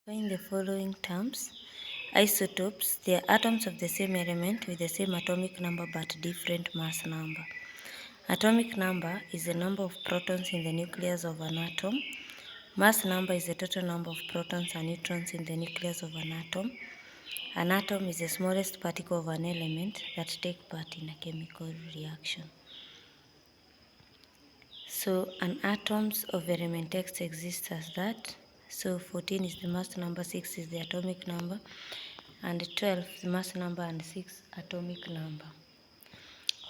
In the following terms, isotopes, they are atoms of the same element with the same atomic number but different mass number. Atomic number is the number of protons in the nucleus of an atom. Mass number is the total number of protons and neutrons in the nucleus of an atom. An atom is the smallest particle of an element that take part in a chemical reaction. So an atoms of element X exists as that. So 14 is the mass number, 6 is the atomic number, and 12 the mass number, and 6 atomic number.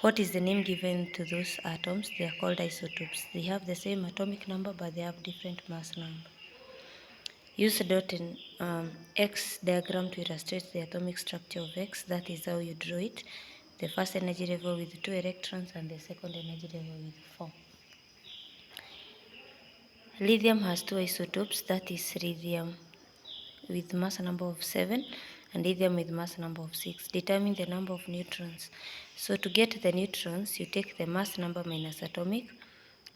What is the name given to those atoms? They are called isotopes. They have the same atomic number, but they have different mass number. Use dot in X diagram to illustrate the atomic structure of X. That is how you draw it. The first energy level with 2 electrons and the second energy level with 4. Lithium has 2 isotopes, that is lithium with mass number of 7 and lithium with mass number of 6. Determine the number of neutrons. So to get the neutrons, you take the mass number minus atomic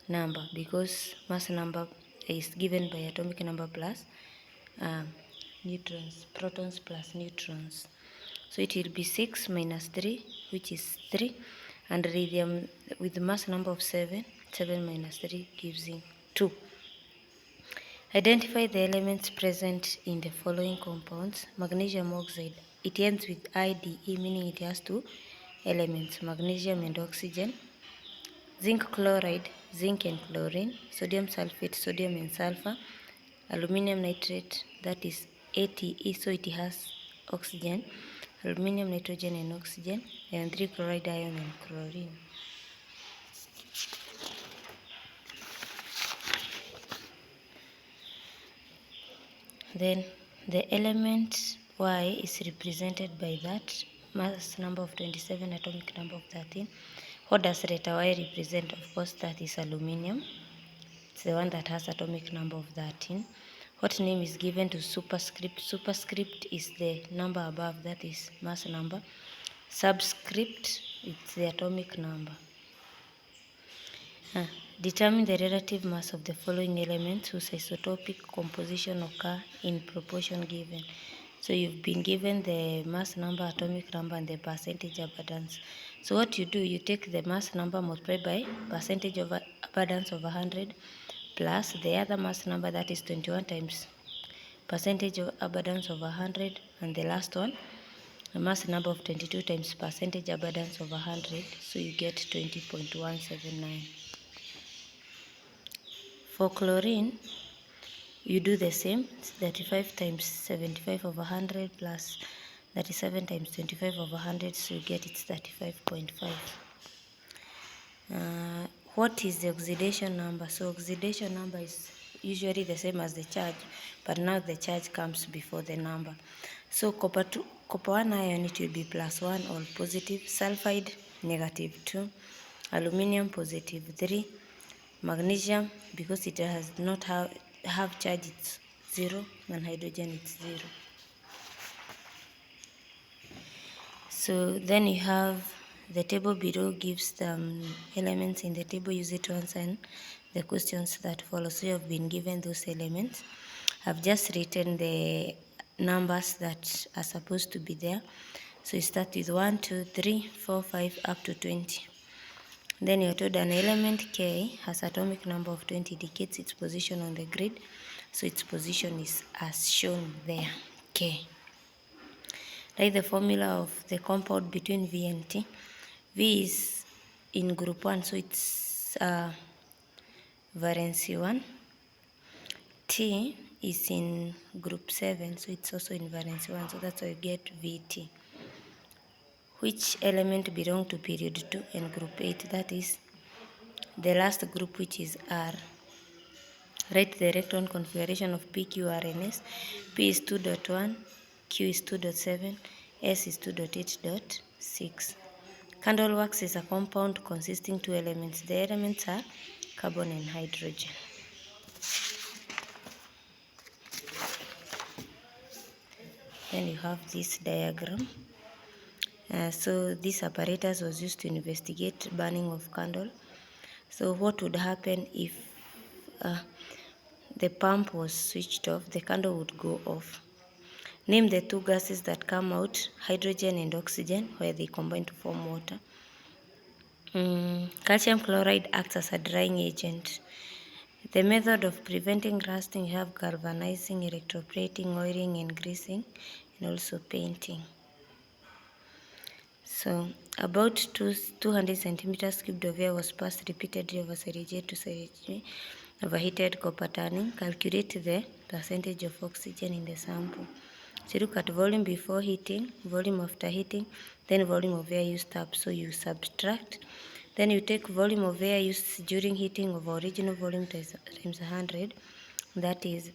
number, because mass number is given by atomic number plus neutrons, protons plus neutrons. So it will be 6 minus 3, which is 3, and lithium with mass number of 7, 7 minus 3 gives you 2. Identify the elements present in the following compounds. Magnesium oxide, it ends with IDE, meaning it has 2 elements, magnesium and oxygen. Zinc chloride, zinc and chlorine. Sodium sulfate, sodium and sulfur. Aluminium nitrate, that is ATE, so it has oxygen. Aluminium, nitrogen and oxygen. And 3 chloride ion and chlorine. Then the element Y is represented by that mass number of 27, atomic number of 13. What does letter Y represent? Of course, that is aluminium. It's the one that has atomic number of 13. What name is given to superscript? Superscript is the number above, that is mass number. Subscript, it's the atomic number. Determine the relative mass of the following elements whose isotopic composition occur in proportion given. So you've been given the mass number, atomic number, and the percentage abundance. So what you do, you take the mass number multiplied by percentage of abundance of 100 plus the other mass number, that is 21 times percentage of abundance of 100, and the last one, the mass number of 22 times percentage abundance of 100, so you get 20.179. For chlorine, you do the same. It's 35 times 75 over 100 plus 37 times 25 over 100, so you get it's 35.5. What is the oxidation number? So oxidation number is usually the same as the charge, but now the charge comes before the number. So copper 1 ion, it will be +1 or positive. Sulfide, -2. Aluminium, +3. Magnesium, because it does not have charge, it's 0, and hydrogen, it's 0. So then you have the table below gives the elements in the table. Use it to answer the questions that follow. So you have been given those elements. I've just written the numbers that are supposed to be there. So you start with 1, 2, 3, 4, 5, up to 20. Then you're told an element K has atomic number of 20, indicates its position on the grid. So its position is as shown there, K. Write the formula of the compound between V and T. V is in group 1, so it's valency 1. T is in group 7, so it's also in valency 1, so that's why you get Vt. Which element belong to period 2 and group 8? That is the last group, which is R. Write the electron configuration of P, Q, R, and S. P is 2.1, Q is 2.7, S is 2.8.6. Candle wax is a compound consisting 2 elements. The elements are carbon and hydrogen. Then you have this diagram. So this apparatus was used to investigate burning of candle. So what would happen if the pump was switched off, the candle would go off. Name the two gases that come out, hydrogen and oxygen, where they combine to form water. Calcium chloride acts as a drying agent. The method of preventing rusting, you have galvanizing, electroplating, oiling and greasing, and also painting. So about 200 centimeters cubed of air was passed repeatedly over serige to serige, overheated copper turning. Calculate the percentage of oxygen in the sample. So look at volume before heating, volume after heating, then volume of air used up. So you subtract. Then you take volume of air used during heating of original volume times 100. That is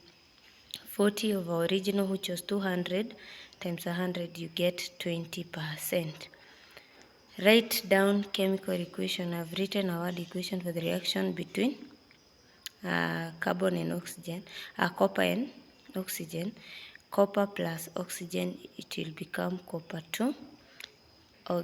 40 of our original, which was 200, times 100, you get 20%. Write down chemical equation. I've written a word equation for the reaction between carbon and oxygen, copper and oxygen. Copper plus oxygen, it will become copper 2.